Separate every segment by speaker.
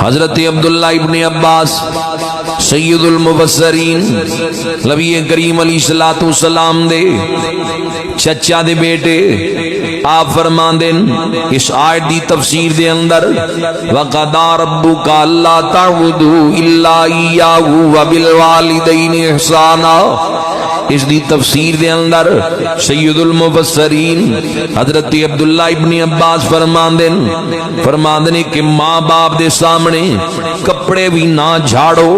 Speaker 1: حضرت عبداللہ ابن عباس سید المفسرین نبی کریم علیہ السلام دے چچا دے بیٹے آپ فرماندیں اس آیت دی تفسیر دے اندر وَقَضَى رَبُّكَ أَلَّا تَعْبُدُوا إِلَّا إِيَّاهُ وَبِالْوَالِدَيْنِ إِحْسَانًا۔ اس دی تفسیر دے اندر سید المفسرین حضرت عبداللہ ابن عباس فرماندیں کہ ماں باپ دے سامنے کپڑے بھی نہ جھاڑو،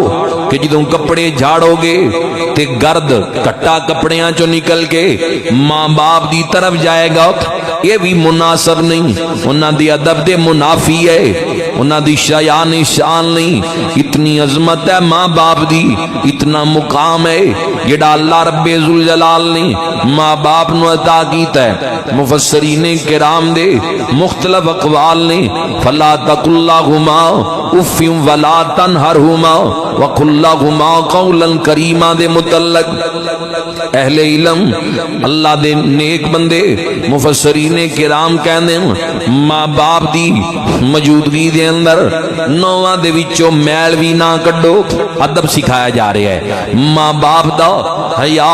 Speaker 1: کہ جدوں کپڑے جھاڑو گے تے گرد کٹا کپڑیاں چو نکل کے ماں باپ دی طرف جائے گا، یہ بھی مناسب نہیں، انہاں دی ادب دے منافی ہے، انہاں دی شایان شان نہیں۔ اتنی عظمت ہے ماں باپ دی، اتنا مقام ہے جڑا اللہ رب ذوالجلال نے ماں باپ نو عطا کیتا ہے۔ مفسرین کرام دے مختلف اقوال نے فلا تقل لہما اف ولا تنہرہما وقل لہما قولا کریما دے متعلق اہل علم اللہ دے نیک بندے مفسرین کرام کہندے ماں باپ دی موجودگی دے اندر نواں دے وچوں میل بھی نہ کڈو، ادب سکھایا جا رہا ہے۔ ماں باپ دا حیا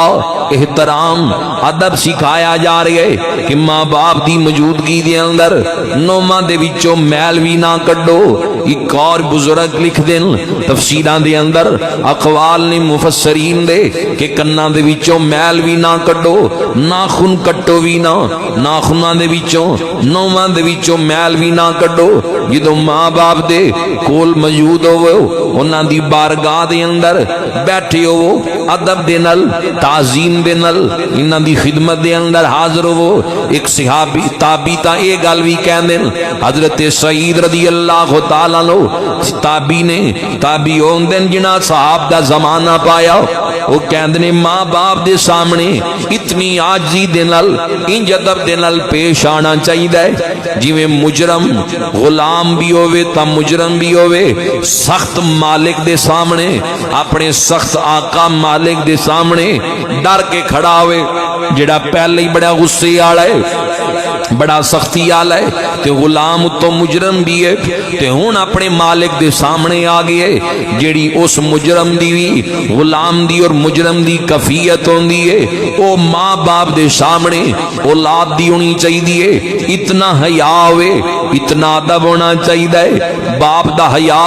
Speaker 1: احترام ادب سکھایا جا رہا ہے کہ ماں باپ دی موجودگی دے اندر نواں دے وچوں میل بھی نہ کڈو۔ ایک اور بزرگ لکھ دین تفسیراں دے اندر اقوال نے مفسرین دے کہ کناں دے وچوں میل بھی نہ کڈو، ناخن کٹو بھی نہ، ناخناں دے وچوں نواں دے وچوں میل بھی نہ کڈو۔ جدوں ماں باپ دے کول موجود ہوو انہاں دی بارگاہ دے اندر بیٹھے ہو، ادب دے نال تعظیم دے نال انہاں دی خدمت دے اندر حاضر ہو۔ ایک صحابی تابعی تا اے گل وی کہندے حضرت سعید رضی اللہ تعالی عنہ تابعی نے تابعی ہوندے جنہاں صحاب دا زمانہ پایا، وہ کہندے ماں باپ دے سامنے اتنی عاجزی دے نال انج ادب دے نال پیش آنا چاہیے جویں مجرم غلام بھی ہوئے تا مجرم بھی ہوئے، سخت مالک دے سامنے اپنے سخت آقا مالک دے سامنے ڈر کے کھڑا ہوئے۔ جڑا پہلے ہی بڑا غصے والا ہے، بڑا سختی والا ہے تے غلام تو مجرم بھی ہے تے ہن اپنے مالک دے سامنے آ گئے، جیڑی اس مجرم دی بھی غلام دی اور مجرم دی کفیت ہوندی ہے او ماں باپ دے سامنے اولاد دی ہونی چاہیے۔ اتنا حیا ہوئے، اتنا ادب ہونا چاہیے، باپ دا حیا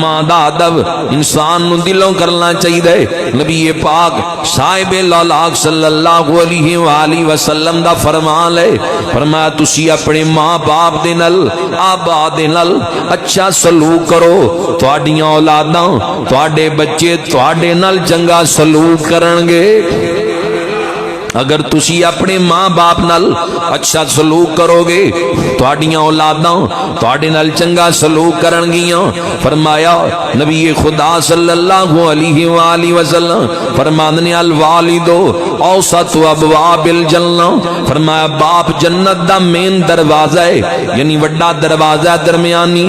Speaker 1: ماں دا ادب انسان نو دلوں کرنا چاہیے۔ نبی پاک صاحب لالاک صلی اللہ علیہ وآلہ وسلم دا فرمان ہے، فرمایا تسی اپنے ماں باپ دے نال آبا دے نال اچھا سلوک کرو، تواڈیاں اولاداں تواڈے بچے تواڈے نال چنگا سلوک کرن گے۔ اگر تسی اپنے ماں باپ نال اچھا سلوک کرو گے تواڈیاں اولاداں تواڈے نال چنگا سلوک کرن گیاں۔ فرمایا نبی خدا صلی اللہ علیہ وآلہ وسلم فرماندے الوالد اوسط ابواب الجنہ، فرمایا باپ جنت دا مین دروازہ ہے، یعنی وڈا دروازہ درمیانی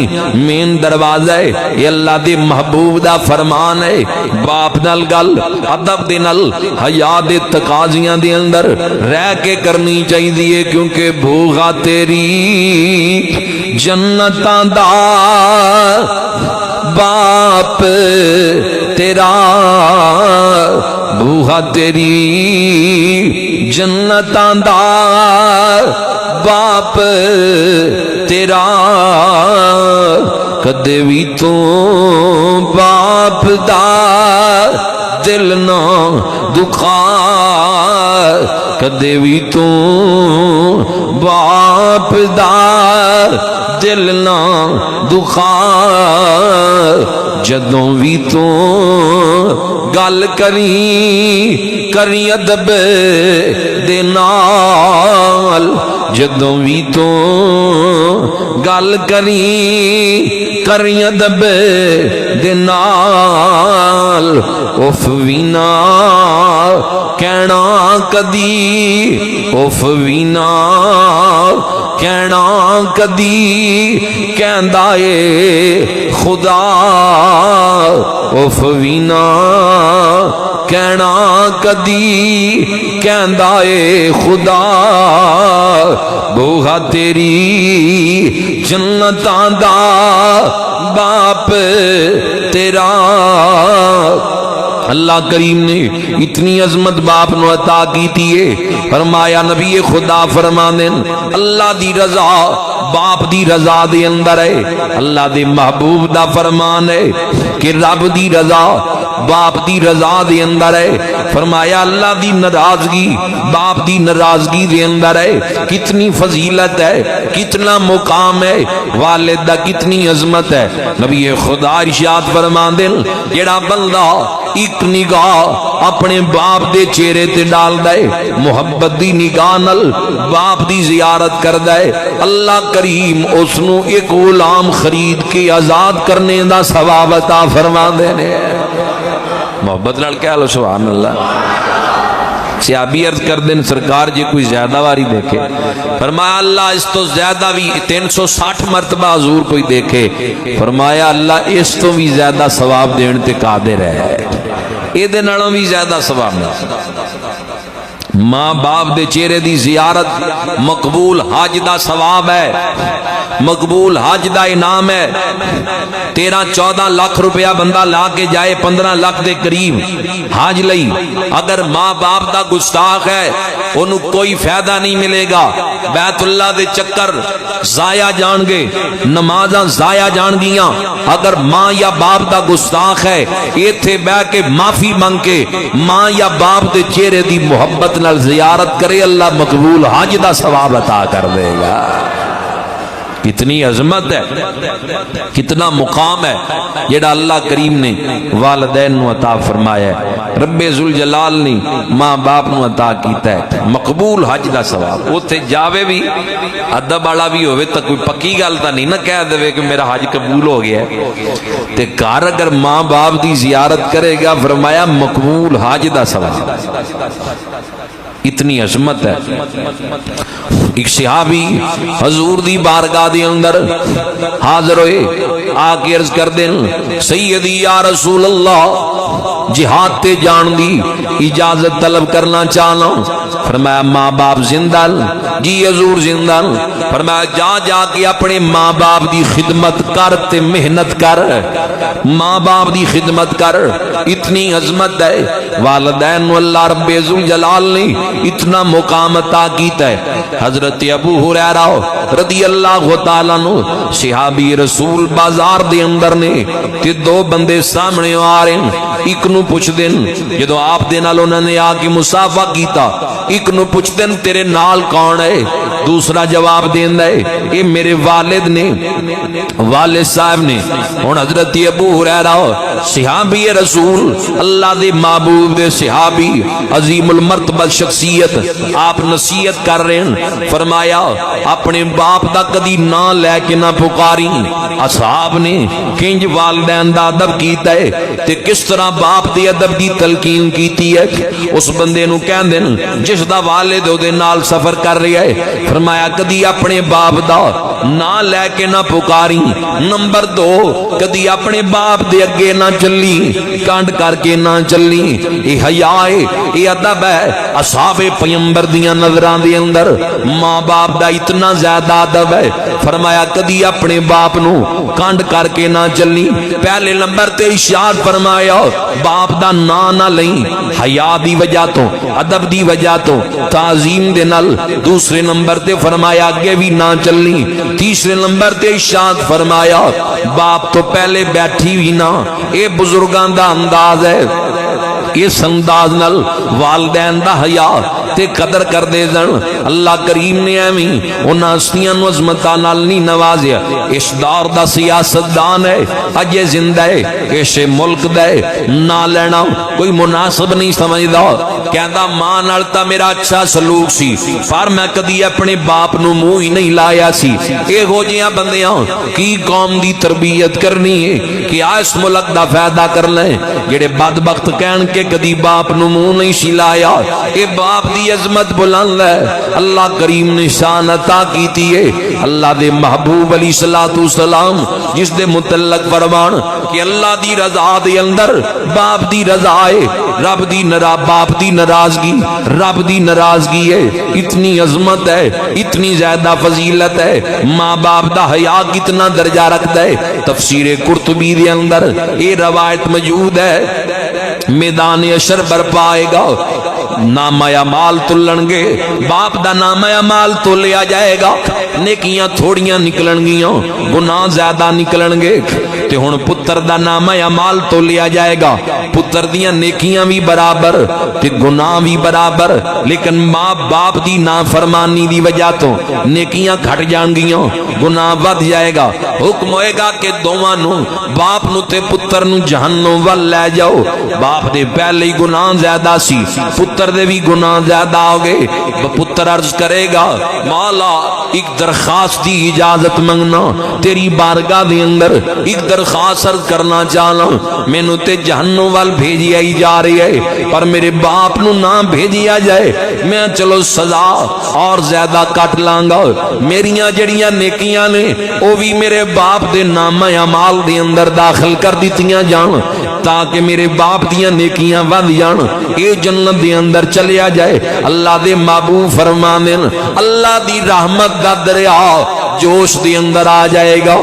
Speaker 1: مین دروازہ ہے۔ یہ اللہ دے محبوب دا فرمان ہے۔ باپ نال گل ادب دے نال حیا دے تقاضیاں دے اندر رہ کے کرنی چاہیے، کیونکہ بھوغا تیری جنتاں دا باپ تیرا، بھوغا تیری جنتاں دا باپ تیرا، کدے بھی تو باپ دا دل نہ دکھا، کدے بھی تو باپ دا دل نہ دکھا، جدوں بھی تو گل کری ادب دے نال، جدوں بھی تو گل کری ادب دے نال، اف وی نہ کہنا کدی، اف وی نہ کہنا کدی، کہندا اے خدا اف وینا کہنا کدی کہندا اے خدا بوہا تیری جنتاں دا باپ تیرا۔ اللہ کریم نے اتنی عظمت باپ نو عطا کی تھی، فرمایا نبی خدا فرماندے اللہ دی رضا باپ دی رضا دے اندر ہے، اللہ دے محبوب دا فرمان ہے کہ رب دی رضا باپ دی رضا دے اندر ہے۔ فرمایا اللہ دی ناراضگی باپ دی ناراضگی دے اندر ہے۔ کتنی فضیلت ہے، کتنا مقام ہے، والد دا کتنی عظمت ہے۔ نبی خدا ارشاد فرماندے جڑا بندہ ایک نگاہ اپنے باپ دے چہرے تے ڈال دے، محبت دی نگاہ نل باپ دی زیارت کر دے، اللہ کریم اس نو ایک غلام خرید کے آزاد کرنے دا ثواب عطا فرما دے نے۔ محبت لڑ کے آلو سبحان اللہ۔ صحابی عرض کر دیں سرکار جی کوئی زیادہ واری دیکھے، فرمایا اللہ اس تو زیادہ بھی 360 مرتبہ حضور کوئی دیکھے، فرمایا اللہ اس تو بھی زیادہ ثواب دین تے قادر ہے، اے دے نالوں بھی زیادہ ثواب نہیں۔ ماں باپ دے چہرے دی زیارت مقبول حج دا ثواب ہے، مقبول حج دا انعام ہے۔ 13-14 لاکھ روپیہ بندہ لا کے جائے 15 لاکھ دے قریب حج لئی، اگر ماں باپ دا گستاخ ہے انہوں کوئی فائدہ نہیں ملے گا، بیت اللہ دے چکر ضائع جان گے، نمازاں ضائع جان گیاں۔ اگر ماں یا باپ دا گستاخ ہے ایتھے بہ کے معافی مانگ کے ماں یا باپ دے چہرے دی محبت نال زیارت کرے، اللہ مقبول حج دا ثواب عطا کر دے گا۔ کتنی عظمت ہے، کتنا مقام ہے جڑا اللہ کریم نے والدین نو عطا فرمایا ہے، رب ذوالجلال نے ماں باپ نو عطا کیتا ہے مقبول حج دا ثواب۔ اوتھے جاوے بھی ادب والا بھی ہوئے تو کوئی پکی گل تا نہیں نہ کہہ دے کہ میرا حج قبول ہو گیا ہے، تے گھر اگر ماں باپ دی زیارت کرے گا فرمایا مقبول حج دا ثواب۔ اتنی عظمت ہے۔ ایک صحابی حضور دی بارگاہ دے اندر حاضر ہوئے، آ کے عرض کر دیں سیدی یا رسول اللہ جہاد تے جان دی اجازت طلب کرنا چاہنا۔ فرمایا ماں باپ زندہ؟ جی حضور زندہ۔ فرمایا جا جا کے اپنے ماں باپ دی خدمت کر تے محنت کر، ماں باپ دی خدمت کر۔ اتنی عظمت ہے، والدین اللہ رب ذوالجلال نے اتنا مقام عطا کیتا ہے۔ حضرت ابو ہریرہ رضی اللہ تعالیٰ عنہ صحابی رسول بازار دے اندر نے تے دو بندے سامنے آ رہے ہیں، ایک نو پوچھ دیں جدو آپ دے نال انہوں نے آ کے مصافحہ کیتا، ایک نو پوچھ دیں تیرے نال کون ہے، دوسرا جواب دیندا ہے اے میرے والد نے، والد صاحب نے۔ ہن حضرت ابو ہریرہ صحابی رسول اللہ دے محبوب دے صحابی عظیم المرتبہ شخصیت آپ نصیحت کر رہے ہیں، فرمایا اپنے باپ دا کدی نہ لے کے نہ پکاری۔ اصحاب نے کنج والدین دا ادب کیتا ہے تے کس طرح باپ دے ادب دی تلقین کیتی ہے۔ اس بندے نو کہندے جس دا والد او دے نال سفر کر رہا ہے، فرمایا کدی اپنے باپ دا نہ لے کے نہ پکاری۔ نمبر 2 کدی اپنے باپ دے اگے نہ چلی، کانڈ کر کے نہ چلی۔ یہ حیا ہے، یہ ادب ہے۔ اصحاب پیغمبر دیاں نظراں دے اندر ماں باپ دا اتنا زیادہ ادب ہے، فرمایا کدی اپنے باپ نو کانڈ کر کے نہ چلی۔ پہلے نمبر تے ارشاد فرمایا باپ دا نا نہ لئی، حیا دی وجہ تو، ادب دی وجہ تو، تعظیم دے نال۔ دوسرے نمبر تے فرمایا اگے بھی نہ چلنی۔ تیسرے نمبر تے ارشاد فرمایا باپ تو پہلے بیٹھی بھی نہ۔ اے بزرگاں دا انداز ہے، اس انداز نال والدین دا حیا تے قدر کر دے دن۔ اللہ کریم نے ایویں انہاں ہستیاں نو عظمتاں نال نہیں نوازیا۔ اس دور دا سیاست دان ہے، اجے زندہ ہے، اس ملک دا ہے، نہ لینا کوئی مناسب نہیں سمجھدا۔ کہندا ماں نال تا میرا اچھا سلوک سی پر میں کدی اپنے باپ نو منہ ہی نہیں لایا سی۔ اے ہو جیاں بندیاں کی قوم دی تربیت کرنی ہے کہ اس ملک دا فائدہ کر لیں، جڑے بدبخت کہن کے کدی باپ نو منہ نہیں سی لایا۔ اے باپ دی دی عظمت بلند ہے. اللہ کریم نے شان عطا کیتی ہے. اللہ دے محبوب علیہ الصلوۃ والسلام جس دے متعلق فرمان کہ اللہ دی رضا دے اندر باپ دی رضا ہے, رب دی باپ دی ناراضگی رب دی ناراضگی ہے. اتنی عظمت ہے, اتنی زیادہ فضیلت ہے. ماں باپ دا حیا کتنا درجہ رکھتا ہے. تفسیر قرطبی دے اندر یہ روایت موجود ہے, میدان حشر برپا آئے گا, نامہ اعمال تلن گے, باپ دا نامہ اعمال تولیا جائے گا, نیکیاں تھوڑیاں نکلن گیاں, گناہ زیادہ نکلن گے. تے ہن پتر دا نامہ اعمال تولیا جائے گا, پتر دیاں نیکیاں بھی برابر تے گناہ بھی برابر, لیکن ماں باپ دی نافرمانی دی وجہ تو نیکیاں گھٹ جان گیاں, گناہ ود جائے گا. حکم ہوئے گا کہ دوواں نو, باپ نو تے پتر نو جہنم ول لے جاؤ. باپ دے پہلے ہی گناہ زیادہ سی, پتر دے بھی گناہ زیادہ ہو گئے. پتر عرض کرے گا مولا ایک درخواست دی اجازت منگنا, تیری بارگاہ دے اندر ایک درخواست عرض کرنا چاہنا. مینوں تے جہنم وال بھیجیا ہی جا رہی ہے, پر میرے باپ نو نہ بھیجیا جائے, میں چلو سزا اور زیادہ کٹ لانگا. میریاں جڑیاں نیکیاں نے او بھی میرے باپ دے نامہ اعمال دے اندر داخل کر دیتیاں جان, تاکہ میرے باپ دیاں نیکیاں ود جان, اے جنت دے اندر چلیا جائے. اللہ دے محبوب فرماندے اللہ دی رحمت دا دریا جوش دے اندر آ جائے گا.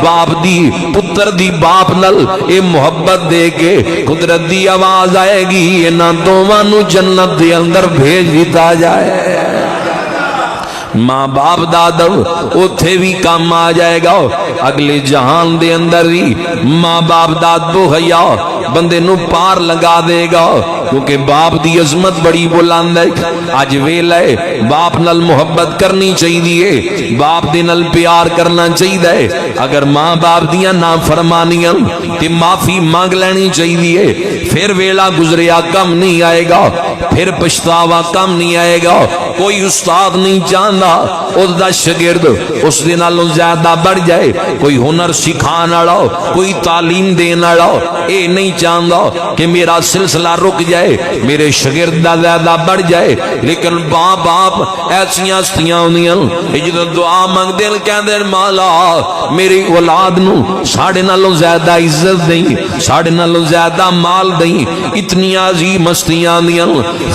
Speaker 1: باپ دی پتر دی باپ نل اے محبت دے کے قدرت دی آواز آئے گی, انہاں دوواں نو جنت دے اندر بھیج دیتا جائے. ماں باپ دادو اوتھے بھی کام آ جائے گا. اگلے جہان دے اندر بھی ماں باپ دادو حیا بندے نو پار لگا دے گا, کیونکہ باپ دی عظمت بڑی بلند ہے. اج ویلا ہے باپ نال محبت کرنی چاہیے, باپ دے نال پیار کرنا چاہیے. اگر ماں باپ دیاں نافرمانیاں تے معافی مانگ لینی چاہیے. پھر ویلا گزریا کم نہیں آئے گا, پھر پچھتاوا کم نہیں آئے گا. کوئی استاد نہیں چاہتا اس دا شاگرد اس دے نالوں زیادہ بڑھ جائے, کوئی ہنر سکھان والا, کوئی تعلیم دین والا اے نہیں چاہتا کہ میرا سلسلہ رک جائے, میرے شاگرد دا زیادہ بڑھ جائے. لیکن ماں باپ ایسیاں ہستیاں ہوندیاں جدوں دعا منگدے کہندے مولا میری اولاد نو ساڈے نالوں زیادہ عزت دیں, ساڈے نالوں زیادہ مال دیں. اتنی عظیم ہستیاں ہوندیاں,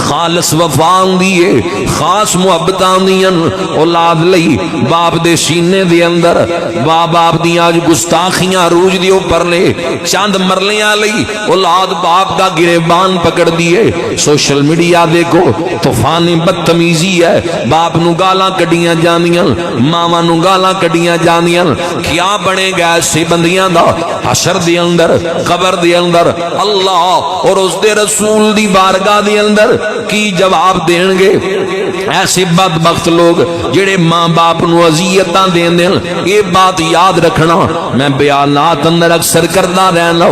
Speaker 1: خالص وفا ہوندی ہے, خاص محبت ہوندیاں اولاد لئی. باپ دے سینے دے اندر باپ دیاں گستاخیاں روج دے اوپر لے چند مرلیاں لئی اولاد باپ دا گریبان پکڑ دیے. سوشل میڈیا دیکھو طوفانی بدتمیزی ہے, باپ نو گالاں کڈیاں جاندیاں, ماواں نو گالاں کڈیاں جاندیاں. کیا بنے گا ایسے بندیاں دا حشر دے اندر, قبر دے اندر اللہ اور اس دے رسول دی بارگاہ دے اندر کی جواب دین گے؟ ایسے بدبخت لوگ جڑے ماں باپ نو اذیتاں دیندے ہیں. یہ بات یاد رکھنا, میں بیانات اندر اکثر کردا رہنا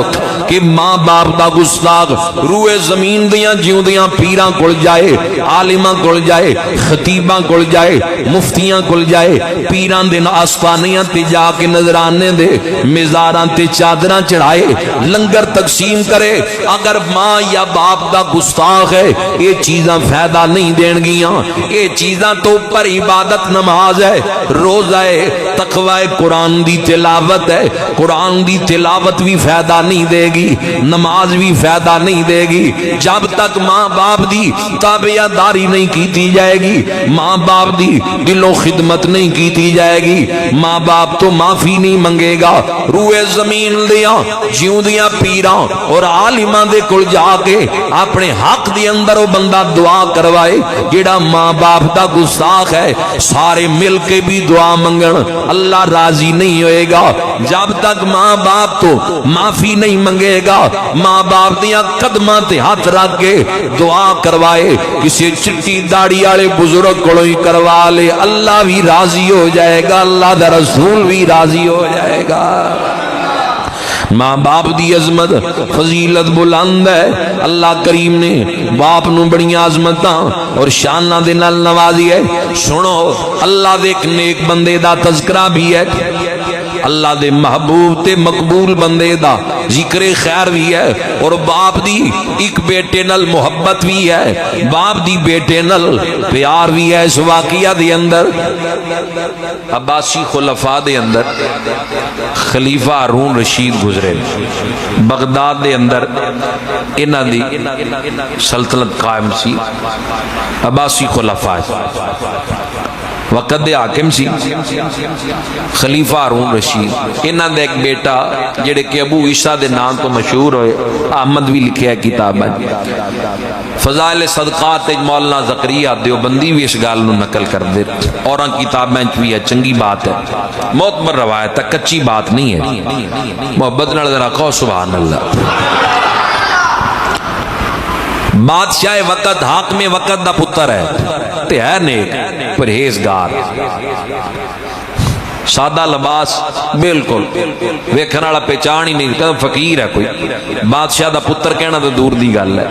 Speaker 1: کہ ماں باپ دا گستاخ روئے زمین دیاں جیوندیاں پیراں کول جائے, عالماں کول جائے, خطیباں کول جائے, مفتیاں کول جائے, پیراں دے آستانیاں تے جا کے نذرانے دے, مزاراں تے چادراں چڑھائے, لنگر تقسیم کرے. اگر ماں یا باپ دا گستاخ ہے یہ چیزاں فائدہ نہیں دین گیاں. یہ چیزاں تو پر عبادت نماز ہے, روزہ ہے, تقوی قرآن دی تلاوت ہے. قرآن دی تلاوت بھی فائدہ نہیں دے گی, نماز بھی فائدہ نہیں دے گی جب تک ماں باپ دی تابعداری نہیں کیتی جائے گی, ماں باپ دی دلوں خدمت نہیں کیتی جائے گی. ماں باپ تو معافی نہیں منگے گا. روئے زمین دیاں جیوندیاں پیراں اور عالماں دے کول جا کے اپنے حق دے اندر وہ بندہ دعا کروائے جڑا ماں باپ دا گستاخ ہے. سارے مل کے بھی دعا منگن, اللہ راضی نہیں ہوئے گا جب تک ماں باپ تو معافی نہیں منگے گا. ماں باپ دیاں قدماں تے ہاتھ رکھ کے دعا کروائے, کسی چٹی داڑھی والے بزرگ کولوں ہی کروا لے, اللہ بھی راضی ہو جائے گا, اللہ دا رسول بھی راضی ہو جائے گا. ماں باپ دی عظمت فضیلت بلند ہے. اللہ کریم نے باپ نو بڑی عظمتاں اور شاناں دے نال نوازی ہے. سنو اللہ دے ایک نیک بندے دا تذکرہ بھی ہے. اللہ دے محبوب تے مقبول بندے دا ذکر خیر بھی ہے، اور باپ دی ایک بیٹے نل محبت بھی ہے، باپ دی بیٹے نل پیار بھی ہے۔ اس واقعہ دے اندر عباسی خلفاء دے اندر خلیفہ ہارون رشید گزرے، بغداد دے اندر انہاں دی سلطنت قائم سی، عباسی خلفاء وقت دے حاکم سی خلیفہ ہارون رشید۔ انہاں دا ایک بیٹا جڑے کہ ابو عیسیٰ دے نام تو مشہور ہوئے، احمد بھی لکھیا کتاب ہے، فضائل صدقات مولانا زکریا دیوبندی بھی اس گال نو نقل کر دے، اور کتابیں بھی ہے، چنگی بات ہے، معتبر روایت ہے، کچی بات نہیں ہے، محبت نال ذرا کہو سبحان اللہ۔ بادشاہ وقت حاکم وقت دا پتر ہے تے ہے نیک پرہیزگار، سادہ لباس بالکل ویکھن والا پہچان ہی نہیں کہ فقیر ہے کوئی، بادشاہ دا پتر کہنا تو دور دی گل ہے،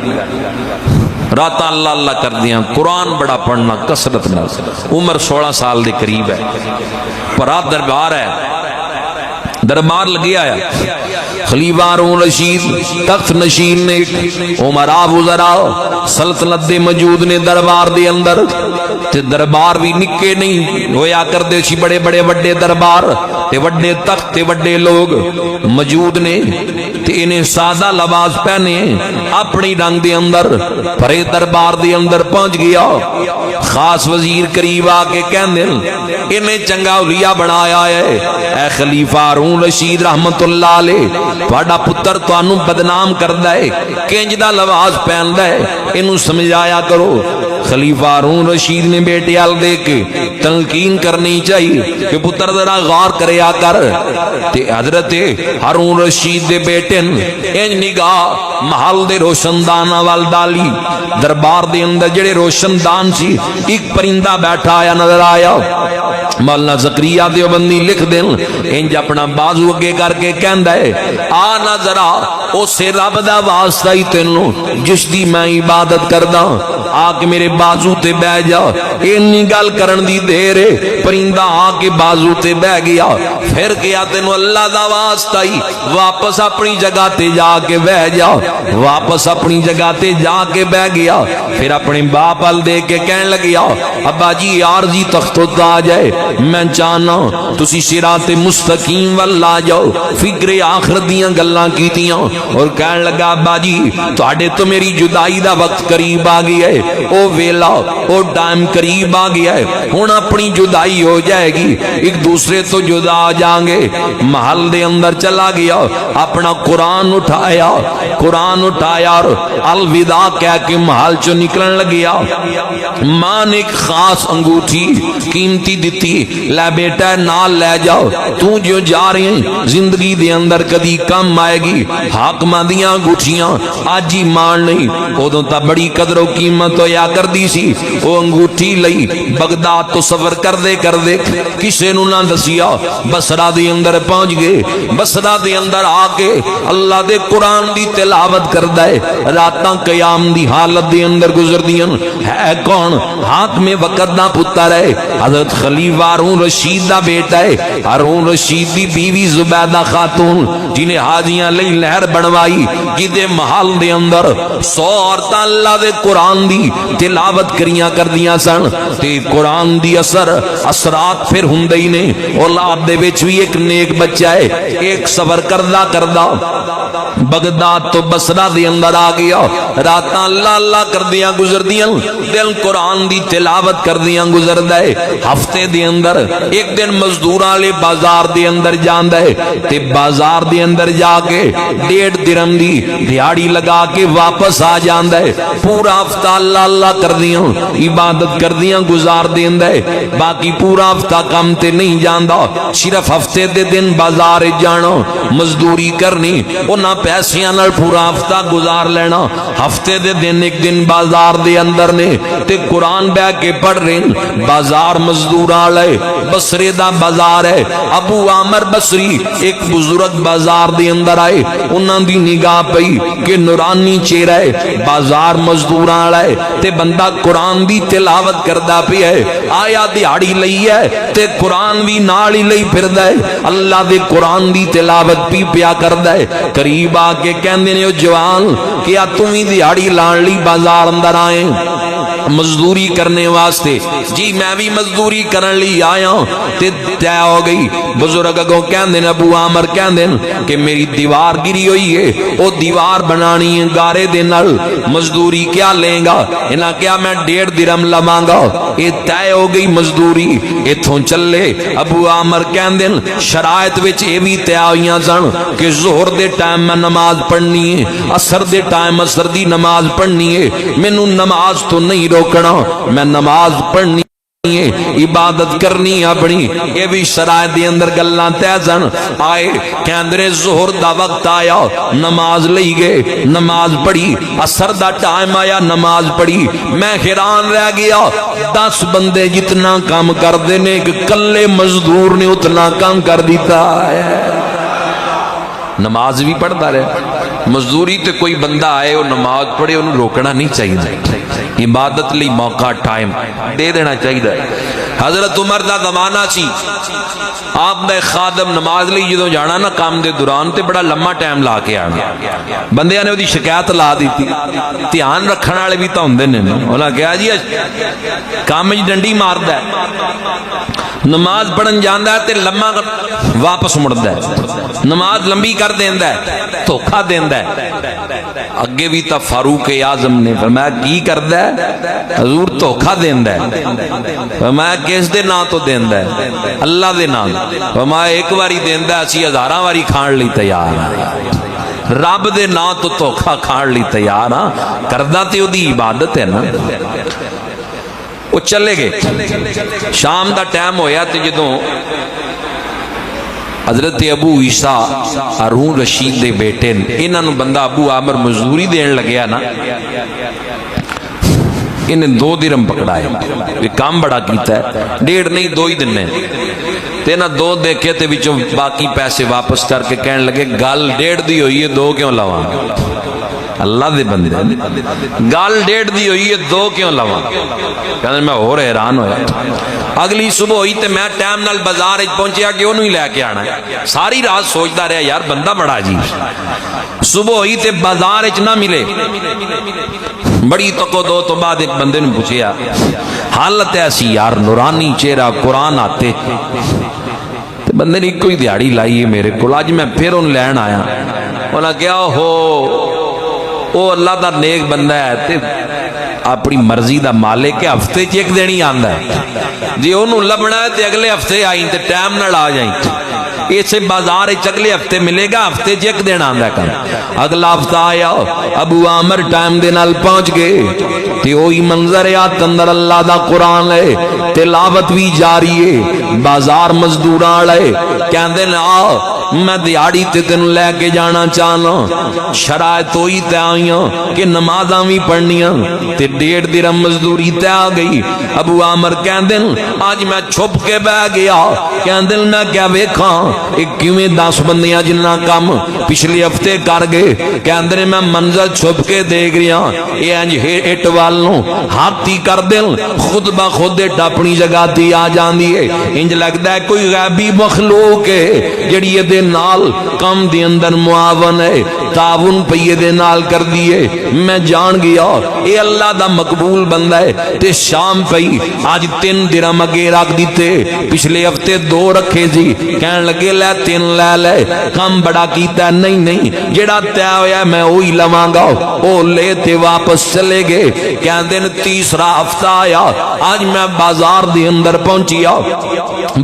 Speaker 1: راتاں اللہ اللہ کر دیاں، قرآن بڑا پڑھنا کثرت نال، عمر 16 سال دے قریب ہے، پر رات دربار ہے، دربار لگیا ہے، خلیفہ ہارون رشید تخت نشین نے عمراء وزراء سلطنت دے موجود نے دربار دے اندر، تے دربار بھی نکے نہیں ہویا کردے سی، بڑے بڑے وڈے دربار تے وڈے تخت تے وڈے لوگ موجود نے، تے انہیں سادہ لباس پہنے اپنی رنگ دے اندر پرے دربار دے اندر پہنچ گیا۔ خاص وزیر قریب آ کے کہندے انہیں چنگا اولیاء بنایا ہے، اے خلیفہ ہارون رشید رحمت اللہ علیہ، تہاڈا پتر تانوں بدنام کردا ہے، کنج دا لباس پہندا ہے، اینوں سمجھایا کرو۔ خلیفہ ہارون رشید نے بیٹے ال دیکھ کے تلقین کرنی چاہیے کہ پتر ذرا غور کریا کر، تے حضرت ہارون رشید دے بیٹے انج نگاہ محل دے روشن داناں وال ڈالی، دربار دے اندر جڑے روشن دان سی ایک پرندہ بیٹھا آیا نظر آیا، مولانا زکریا دیوبندی لکھ دین انج اپنا بازو اگے کر کے کہندا ہے، آ نہ ذرا اسے رب دا واسطہ ہی تینوں جس دی میں عبادت کردا، آ کے میرے بازو تے بہ جا، اینی گل کرن دی دیر ہے، پرندہ آ کے بازو تے بہ گیا، پھر کیا تینوں اللہ دا واسطہ ہی واپس اپنی جگہ تے جا کے بہ جا، واپس اپنی جگہ تے جا کے بہ گیا، پھر اپنے باپ ال دے کے کہن لگیا، ابا جی عارضی تخت تاج ہے، میں چاہنا تسی صراط مستقیم وال آ جاؤ، فکر آخرت دیاں گلاں کیتیاں، اور کہن لگا ابا جی تہاڈے تو میری جدائی دا وقت قریب آ گیا ہے، او ویلا او ٹائم قریب آ گیا ہے، ہن اپنی جدائی ہو جائے گی، ایک دوسرے تو جدا آ جائیں گے۔ محل دے اندر چلا گیا، اپنا قرآن اٹھایا، قرآن اٹھایا اور الوداع کہہ کے محل چو نکلن لگیا۔ ماں نے ایک خاص انگوٹھی قیمتی دیتی، لے بیٹا نال لے جاؤ، تو جو جا رہے ہیں زندگی دے اندر کدی کم آئے گی، حاکماں دیاں انگوٹھیاں آج ہی مان نہیں، ادوں تا بڑی قدر و قیمت ہویا کر دی سی۔ وہ انگوٹھی لئی بغداد تو سفر کر دے کسے نو نہ دسیا، بصرہ دے اندر پہنچ گئے، بصرہ دے اندر آ کے اللہ دے قرآن دی تلاوت کردا ہے، راتاں قیام دی حالت دے اندر گزر دیاں، ہے کون؟ حاکم وقت دا پتر ہے، حضرت خلیفہ ہارون رشید دا بیٹا ہے، ہارون رشید دی بیوی زبیدہ خاتون جنہیں حاجیاں لئی لہر بنوائی، جدے محل دے اندر 100 عورتاں اللہ دے قرآن دی تلاوت کریاں کر دیاں سن، تے قرآن دی اثرات پھر ہوندے ہی نے، اولاد دے وچ بھی ایک نیک بچہ ہے، ایک سفر کردہ بغداد تو بصرہ دے اندر آ گیا، راتاں اللہ اللہ کر دیاں گزر دیاں، دل قرآن دی تلاوت کر دیاں گزر دے۔ ہفتے دے اندر ایک دن مزدوراں لے بازار دے اندر جاندا ہے، تے بازار دے اندر جا کے 1.5 درہم دی دیہاڑی لگا کے واپس آ جاندا ہے، پورا ہفتہ اللہ اللہ کر دیاں عبادت کر دیاں گزار دیندا ہے، باقی پورا ہفتہ کام تے نہیں جاندا، صرف ہفتے دے دن بازار جانا، مزدوری کرنی، انہاں پیسیاں نال پورا ہفتہ گزار لینا، ہفتے دے دن ایک دن بازار دے اندر نے تے قرآن بہ کے پڑھ رہے، بازار مزدور والے بصرے دا بازار ہے، ابو عامر بصری ایک بزرگ بازار دے اندر آئے، انہاں دی نگاہ پئی کہ نورانی چہرہ ہے، بازار مزدور والا ہے تے بندے بندہ قرآن دی تلاوت کردا پیا ہے، آیا دیہاڑی لئی ہے تے قرآن بھی نال ہی لئی پھردا ہے، اللہ دے قرآن دی تلاوت بھی پیا کردا ہے، قریب آ کے کہندے نے او جوان کیا تم ہی دیہاڑی لان لی بازار اندر آئے مزدوری کرنے واسطے؟ جی میں بھی مزدوری کرن لی آیا تے طے ہو گئی۔ بزرگ اگوں کہندے نے ابو عامر کہندے کہ میری دیوار گری ہوئی ہے، او دیوار بنانی ہے گارے دے نال، مزدوری کیا لیں گا؟ انہاں کیا میں 1.5 درہم لواں گا۔ اے طے ہو گئی مزدوری، ایتھوں چلے۔ ابو عامر کہندے شرائط وچ اے بھی طے ہوئیاں سن کہ ظہر دے ٹائم میں نماز پڑھنی ہے، عصر دے ٹائم عصر دی نماز پڑھنی ہے، مینوں نماز تو نہیں روکنا، میں نماز پڑھنی عبادت کرنی اپنی، یہ بھی شرائط دے اندر گلاں طے سن۔ آئے کہندے ظہر دا وقت آیا نماز لئی گئے، نماز پڑھی، عصر دا ٹائم آیا نماز پڑھی۔ میں حیران رہ گیا، 10 بندے جتنا کام کردے نے ایک کلے مزدور نے اتنا کام کر دیتا ہے۔ نماز بھی پڑھتا رہے، مزدوری تے کوئی بندہ آئے وہ نماز پڑھے انہوں روکنا نہیں چاہیے، عبادت لی موقع ٹائم دے دینا چاہیے۔ حضرت عمر دا زمانہ سی، آپ دا خادم نماز لئی جدوں جانا نا کام دے دوران تے بڑا لمبا ٹائم لا کے آنا، بندیاں نے وہ دی شکایت لا دیتی، دھیان رکھن والے بھی تو ہوندے نے، انہاں کہا جی کام وچ ڈنڈی ماردا ہے، نماز پڑھن جاندا ہے تے لمبا واپس مڑدا ہے، نماز لمبی کر دیندا ہے، دھوکا دیندا ہے۔ اگے بھی تا فاروق اعظم نے فرمایا کی کردا ہے؟ حضور دھوکا دیندا ہے۔ فرمایا کس دے نام تو دیندا ہے؟ اللہ دے نام۔ فرمایا ایک واری دیندا ہے اسی ہزاراں واری کھان لئی تیار ہاں، رب دے نام تو دھوکا کھان لئی تیار ہاں، کردا تے اودی عبادت ہے نا۔ وہ چلے گئے، شام دا ٹائم ہویا تے جدوں حضرت ابو عیسیٰ ہارون رشید دے بیٹے انہاں نوں بندہ ابو عامر مزدوری دین لگیا نا، انہیں 2 درہم پکڑائے، یہ کام بڑا کیتا ہے، 1.5 نہیں 2 ہی دن تے نہ 2 دیکھے تے وچوں باقی پیسے واپس کر کے کہنے لگے گل 1.5 دی ہوئی ہے 2 کیوں لواں؟ اللہ دے بندے گل 1.5 دی ہوئی ہے 2 کیوں لواں؟ کہنے میں اور حیران ہویا۔ اگلی صبح ہوئی تے میں ٹائم نال بازار پہنچیا کہ انہوں ہی لے کے آنا ہے، ساری رات سوچتا رہا یار بندہ بڑا عجیب۔ صبح ہوئی تے بازار نہ ملے، بڑی تکو دو تو بعد ایک بندے نے پوچھیا حالت ایسی یار نورانی چہرہ قرآن آتے، بندے نے کوئی دیہاڑی لائی ہے میرے کو، اج میں پھر ان لین آیا۔ انہاں کیا ہو او اللہ دا نیک بندہ ہے تے اپنی مرضی دا مالک ہے، ہفتے چ ایک دن ہی آندا ہے، جی انہوں لبنا ہے تے اگلے ہفتے آئیں تے ٹائم نال آ جائیں، اسے بازار اگلے ہفتے ملے گا، ہفتے چ ایک دن آندا ہے۔ اگلا ہفتہ آیا، ابو عامر ٹائم دے نال پہنچ گئے تے وہی منظر آت اندر اللہ دا قرآن ہے، تلاوت بھی جاری ہے، بازار مزدوراں والے کہندے نے آ میں دیہاڑی تے تینوں لے کے جانا چاہنا، شرائط ہوئی تے آئیاں کہ نمازاں بھی پڑھنیاں تے 1.5 درہم مزدوری تے آ گئی۔ ابو عامر کہندے آج میں چھپ کے بہ گیا، کہندے میں کیا ویکھاں ایک کیویں 10 بندیاں جنہ کام پچھلے ہفتے کر گئے، کہندے میں منظر چھپ کے دیکھ رہا اے انج ہٹ والوں ہاتھی کر دل خود بخود اپنی جگہ تے آ جاندی ہے، انج لگدا ہے کوئی غیبی مخلوق ہے جڑی دے نال کم دے اندر معاون ہے، تعاون پئیے دے نال کر دیے۔ میں جان گیا اے اللہ دا مقبول بندہ ہے تے شام پئی آج 3 درہم اگے رکھ دیتے، پچھلے ہفتے 2 رکھے سی، کہن لگے لے 3 لے لے، کم بڑا کیتا ہے، نہیں نہیں جڑا طے ہویا میں وہی لواں گا، او لے تے واپس چلے گئے۔ کہندے تیسرا ہفتہ آیا، آج میں بازار دے اندر پہنچیا،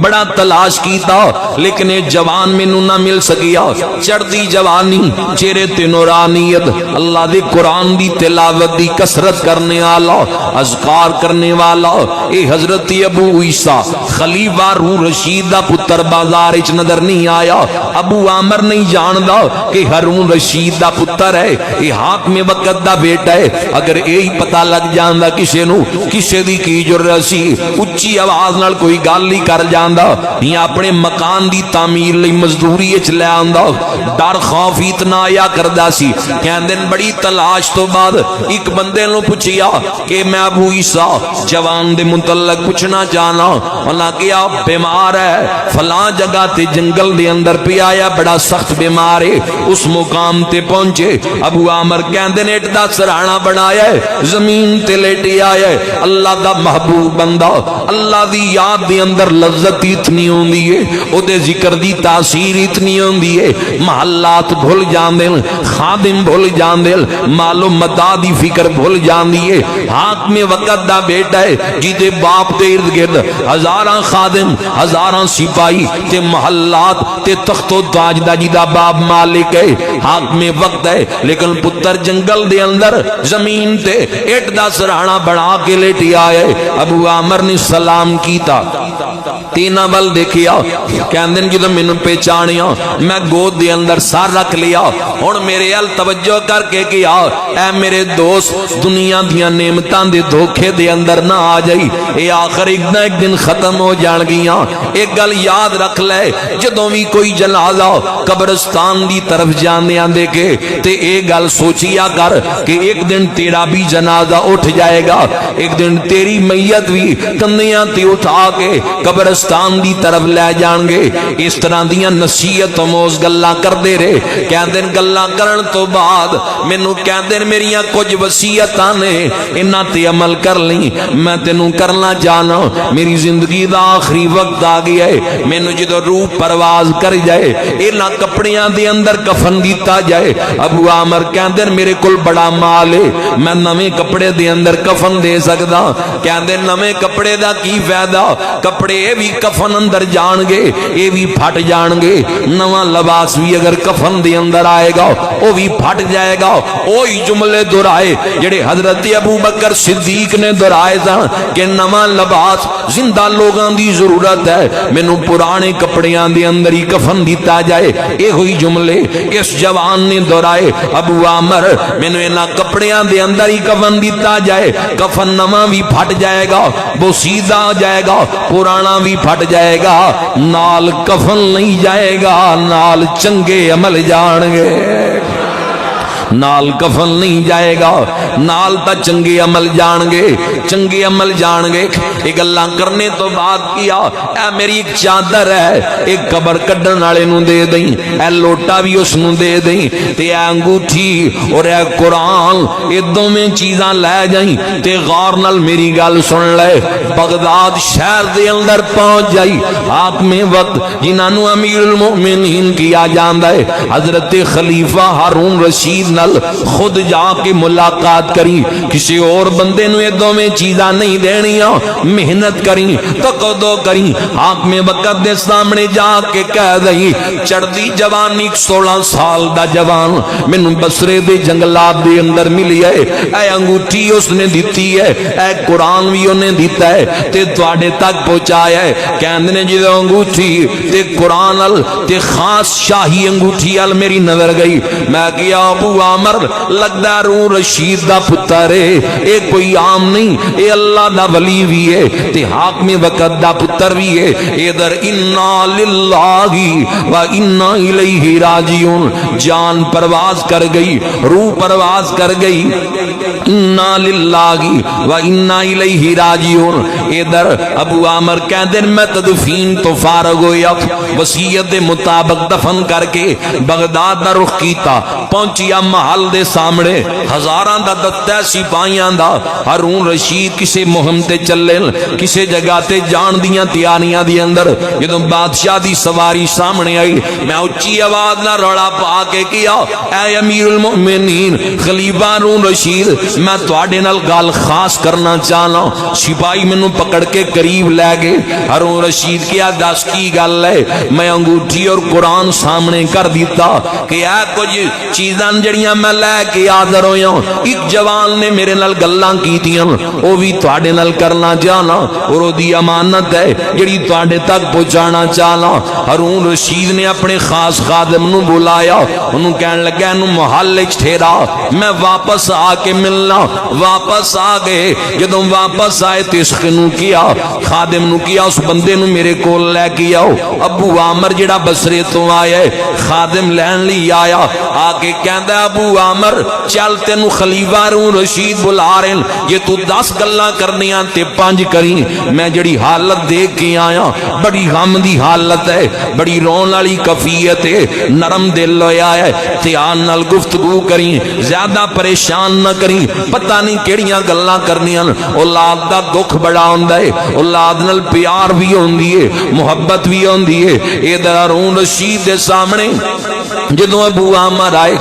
Speaker 1: بڑا تلاش کیتا لیکن اے جوان مینوں نہ مل سکیا، چڑھدی جوانی چہرے تے نورانیت، اللہ دے قرآن دی تلاوت دی کثرت کرنے والا، اذکار کرنے والا، اے حضرت ابو عیسیٰ خلیفہ ہارون رشید دا پتر بازار وچ نظر نہیں آیا۔ ابو عامر نہیں جاندا کہ ہارون رشید دا پتر ہے، اے حاکم وقت دا بیٹا ہے، اگر یہی پتہ لگ جاندا کسے نو، کسے دی کی ضرورت سی اچھی آواز نال کوئی گل ہی کر جاندا یا اپنے مکان دی تعمیر لئی مزدوری وچ لے آندا ڈر خوف اتنا آیا کردا سی کہندے بڑی تلاش تو بعد ایک بندے نو پوچھیا کہ میں ابو عیسیٰ جوان دے متعلق پوچھنا چاہنا انہاں کہیا بیمار ہے فلاں جگہ تے جنگل دے اندر پیا آیا بڑا سخت بیمار ہے اس مقام تے پہنچے ابو عامر کہندے نے اٹھ دا سرہانا بنایا ہے زمین تے لیٹے آیا ہے اللہ دا محبوب بندہ اللہ دی یاد دے اندر لذت اتنی ہوندی ہے او دے ذکر دی تاثیر اتنی ہوندی ہے محلات بھول جاندے خادم بھول جاندے مال و متا دی فکر بھول جاندی ہے حاکم وقت دا بیٹا ہے جیدے باپ دے ارد گرد ہزاراں خادم ہزاراں سپاہی تے محلات تے تخت و تاج دا جیدہ باپ مالک ہے حاکم وقت ہے لیکن پتر جنگل دے اندر زمین تے اٹ دا سرہانا بنا کے لیٹی آئے ابو عامر نے سلام کیتا تینا بل دیکھیا کہندن جدو میں نے پہچانیا میں گود دے اندر سار رکھ لیا اور میرے ال توجہ کر کے کیا اے میرے دوست دنیا دیاں نعمتاں دے دھوکے دے اندر نہ آ جائی اے آخر ایک دن ختم ہو جان گیاں ایک گل یاد رکھ لے جدوں بھی کوئی جنازہ قبرستان دی طرف جانے آندے کے تے ایک گل سوچیا کر کہ ایک دن تیرا بھی جنازہ اٹھ جائے گا ایک دن تیری میت بھی کندیاں تے اٹھا کے قبرستان دی طرف لے جان گے اس طرح دیاں نصیحت آموز گلاں کر دے رہے کہندے گلاں کرن تو بعد مینوں کہندے میریاں کچھ وصیتاں نے انہاں تے عمل کر لیں میں تینوں کرنا چاہنا میری زندگی دا آخری وقت آ گیا ہے مینوں جدوں روح پرواز کر جائے انہاں کپڑیاں دے اندر کفن دیتا جائے ابو عامر کہندے میرے کول بڑا مال ہے میں نویں کپڑے دے اندر کفن دے سکدا کہندے نویں کپڑے دا کی فائدہ کپڑے بھی کفن اندر جان گے اے بھی پھٹ جان گے نواں لباس بھی اگر کفن دے اندر آئے گا وہ بھی پھٹ جائے گا وہی جملے دہرائے جڑے حضرت ابو بکر صدیق نے دہرائے سن کہ نواں لباس زندہ لوگاں دی ضرورت ہے مینوں پرانے کپڑیاں دے اندر ہی کفن دیتا جائے اے ہوئی جملے اس جوان نے دہرائے ابو عامر مینوں انہاں کپڑیاں دے اندر ہی کفن دیتا جائے کفن نواں بھی پھٹ جائے گا بوسیدہ جائے گا پرانا بھی پھٹ جائے گا نال کفن نہیں جائے گا نال چنگے عمل جان گے نال کفن نہیں جائے گا نال تا چنگے عمل جان گے چنگے عمل جان گے ایک اللہ کرنے تو بات کیا اے میری ایک چادر ہے ایک قبر کڈن والے نو دے دیں اے لوٹا بھی اس نو دے دیں تے اے انگوٹھی اور اے قرآن اے دوویں چیزاں لے جائیں تے غور نال میری گل سن لے بغداد شہر دے اندر پہنچ جائی حاکم وقت جنہاں نو امیر المؤمنین کیا جاندا ہے حضرت خلیفہ ہارون رشید نال خود جا کے ملاقات کری کسی اور بندے نو یہ دوویں چیزاں نہیں دینیاں محنت کری تقدو کری حاکم وقت دے سامنے جا کے کہہ دئی چڑھدی جوانی 16 سال دا جوان مینوں بصرے دے جنگلات دے اندر ملی ہے اے انگوٹھی اس نے دیتی ہے اے قرآن بھی انہیں دیتا ہے تے تواڈے تک پہنچایا ہے کہندے نے جدوں انگوٹھی تے قرآن ال تے خاص شاہی انگوٹھی ال میری نظر گئی میں کیا ابو عامر لگدا رو رشید دا پتر ہے اے کوئی عام نہیں اے اللہ دا ولی بھی ہے تے حاکم وقت دا پتر بھی ہے ادھر انا للہ و انا الیہ راجعون جان پرواز کر گئی روح پرواز کر گئی انا للہ و انا الیہ راجعون ادھر ابو عامر کہندے میں تدفین تو فارغ ہویا وصیت دے مطابق دفن کر کے بغداد دا رخ کیتا پہنچیا محل دے سامنے ہزاراں دا دستہ سپاہیاں دا ہارون رشید کسے مہم تے چلے کسے جگہ تے جان دیاں تیاریاں دی اندر جدوں بادشاہ دی سواری سامنے آئی میں اچھی آواز نہ روڑا پا کے کیا اے امیر المؤمنین خلیفہ ہارون رشید میں تواڈے نال گل خاص کرنا چاہنا سپاہی مینوں پکڑ کے قریب لے گئے ہارون رشید کیا دس کی گل ہے میں انگوٹھی اور قرآن سامنے کر دیتا کہ اے کچھ چیزاں جڑیاں میں لے کے حاضر ہویا ایک جوان نے میرے نال گلاں کیتیاں او بھی تواڈے نال کرنا چاہنا اور او دی امانت ہے جڑی تواڈے تک پہنچانا چاہنا ہارون رشید نے اپنے خاص خادم نو بلایا انہوں کہن لگا انہوں محل وچ ٹھہرا میں واپس آ کے ملنا واپس آ گئے جدوں واپس آئے تو عشق نو کیا خادم نو کیا اس بندے نو میرے کول لے کے آؤ ابو عامر جڑا بصرے تو آیا ہے خادم لین لی آیا آ کے کہندا ابو عامر چل تینو خلیفہ ہارون رشید بلا رہے ہیں یہ تو 10 گلاں کرنیاں تے 5 کری میں جڑی حالت دیکھ کے آیا بڑی غم دی حالت ہے بڑی رون والی کفیت ہے نرم دل ہویا ہے دھیان نال گفتگو کریں زیادہ پریشان نہ کریں پتہ نہیں کیڑیاں گلاں کرنیاں اولاد دا دکھ بڑا ہوندا ہے اولاد نال پیار بھی ہوندی ہے محبت بھی ہوندی ہے ادھر ہارون رشید دے سامنے جدوں ابو عامر آئے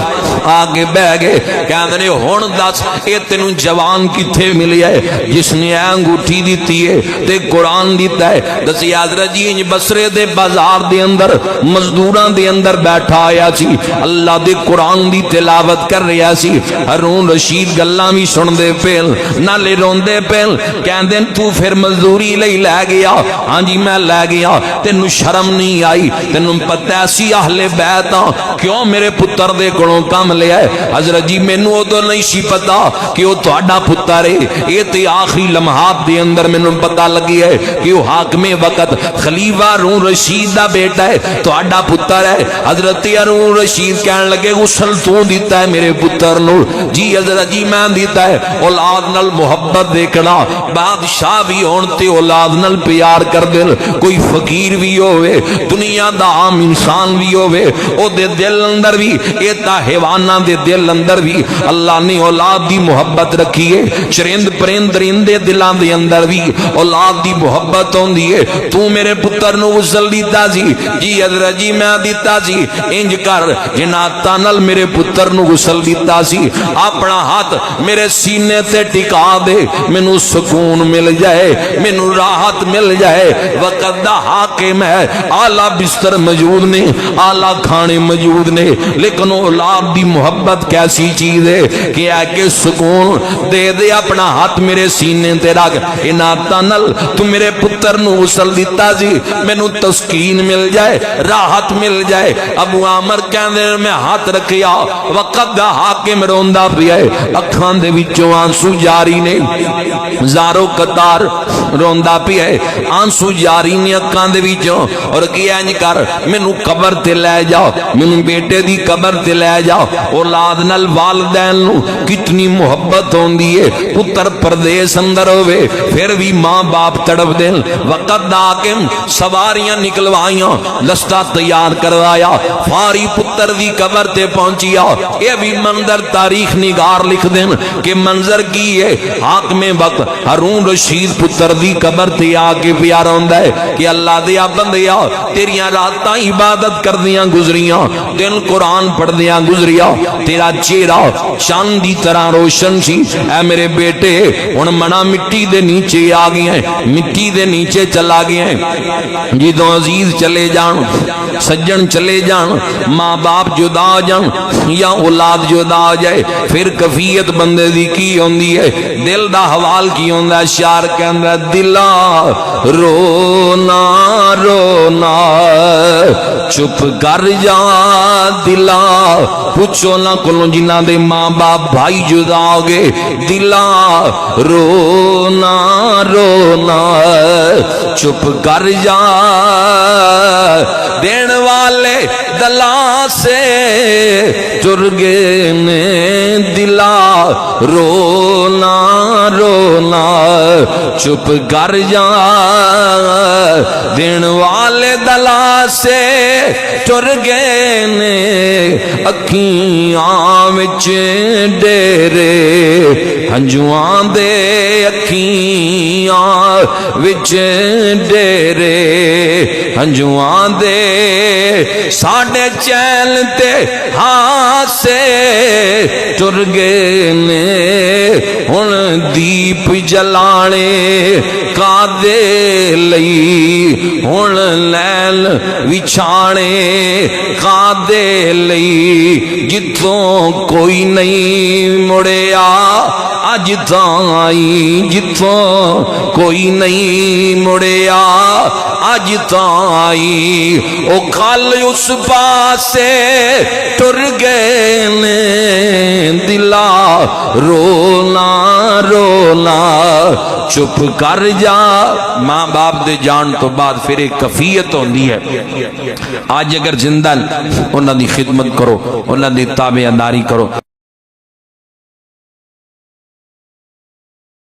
Speaker 1: آگے بہ گئے کہندے نے ہن دس اے تینوں جوان کتھے ملیا ہے جس نے اے انگوٹھی دتی ہے تے قرآن دیتا ہے دسی حضرت جی بصرے دے بازار دے اندر مزدوراں دے اندر بیٹھا آیا سی اللہ دے قرآن دی تلاوت کر رہا سی ہارون رشید گلاں بھی سن دے پین نالے روندے پین کہندے تو پھر مزدوری لئی لے گیا ہاں جی میں لے گیا تینوں شرم نہیں آئی تینوں پتہ اسی اہل بیت ہاں کیوں میرے پتر دے کولوں کم لیا ہے حضرت جی مینوں ادو نہیں سی پتا کہ وہ تہاڈا پتر ہے یہ تے آخری لمحات دے اندر مینوں پتہ لگی ہے کہ وہ حاکم وقت خلیفہ ہارون رشید دا بیٹا ہے تہاڈا پتر ہے حضرت ہارون رشید کہن لگے غسل تو دیتا ہے میرے پتر نو جی حضرت جی میں دیتا ہے اولاد نال محبت دیکھنا بادشاہ بھی ہون تے اولاد نال پیار کر دین کوئی فقیر بھی ہوئے دنیا دا عام انسان بھی ہوئے او دے دل اندر بھی ایتا حیوانہ دے دل اندر بھی اللہ نے اولاد دی محبت رکھی ہے چرند پرند درندے دلان دے اندر بھی اولاد دی محبت ہوندی ہے تو میرے پتر نو غسل دیتا سی جی حضرت جی میں دیتا سی انج کر جناتا نال میرے پتر نو غسل دیتا سی اپنا ہاتھ میرے سینے تے ٹکا دے مینوں سکون مل جائے مینوں راحت مل جائے وقت دا حاکم ہے اعلی بستر موجود نے اعلی کھانے موجود نے لیکن اولاد دی محبت کیسی چیز ہے کہ اے کہ سکون دے دے اپنا ہاتھ میرے سینے تے رکھ اناتا نل تو میرے پتر نو غسل دیتا سی مینوں تسکین مل جائے راحت مل جائے ابو عامر کہندے میں ہاتھ رکھیا وقت دا حاکم روندا پیا ہے اکھاں دے وچوں آنسو جاری نے زارو قطار روندا پیا ہے آنسو جاری نے اکھاں دے وچوں اور کہ انج کر مینوں قبر تے لے جاؤ مینوں بیٹے دی قبر تے لے جاؤ اولاد نال والدین نو کتنی محبت ہوندی ہے پتر پردیس اندر ہوئے پھر بھی ماں باپ تڑپ دین وقت دا حاکم سواریاں نکلوائیاں لستا تیار کروایا فاری پتر دی قبر تے پہنچیا یہ بھی منظر تاریخ نگار لکھ دین کہ منظر کی ہے حاکم وقت ہارون رشید پتر دی قبر تے آ کے پیار ہوندا ہے کہ اللہ دیا بندیا تیریاں راتاں عبادت کردیاں گزریاں دن قرآن پڑھدیاں گزریا تیرا چہرہ چاند دی طرح روشن سی اے میرے بیٹے ہن منا مٹی دے نیچے آ گئے ہیں مٹی دے نیچے چلا گئے ہیں جدوں عزیز چلے جان سجن چلے جان ماں باپ جدا جان یا اولاد جدا جائے پھر کفیت بندے دی کی ہوندی ہے دل دا حوال کی ہوندا ہے شعر کہندا دلا رونا رونا چپ کر جا دلا پوچھو نہ کلوں جنہ دے ماں باپ بھائی جدا ہو گئے دلا رونا رونا چپ کر جا دین والے دلا سے چرگے نے دلا رونا رونا چپ کر جا دین والے دلا سے چرگے نے اکھیاں وچ ڈیرے ہنجواں دے اکھیاں وچ ڈیرے ہنجواں دے ساڈے چین تے ہاسے ٹر گئے نے ہن دیپ جلانے کا دے لئی ہن لیل وچھانے کا دے لئی جتھے جتوں کوئی نہیں مڑیا اج تائیں جتوں کوئی نہیں مڑیا اج تائیں او کل اس پاسے ٹر گئے نے دلا رونا رونا چپ کر جا ماں باپ دے جان تو بعد پھر ایک کفیت ہوندی ہے آج اگر زندہ انہاں دی خدمت کرو انہاں دی تابعداری کرو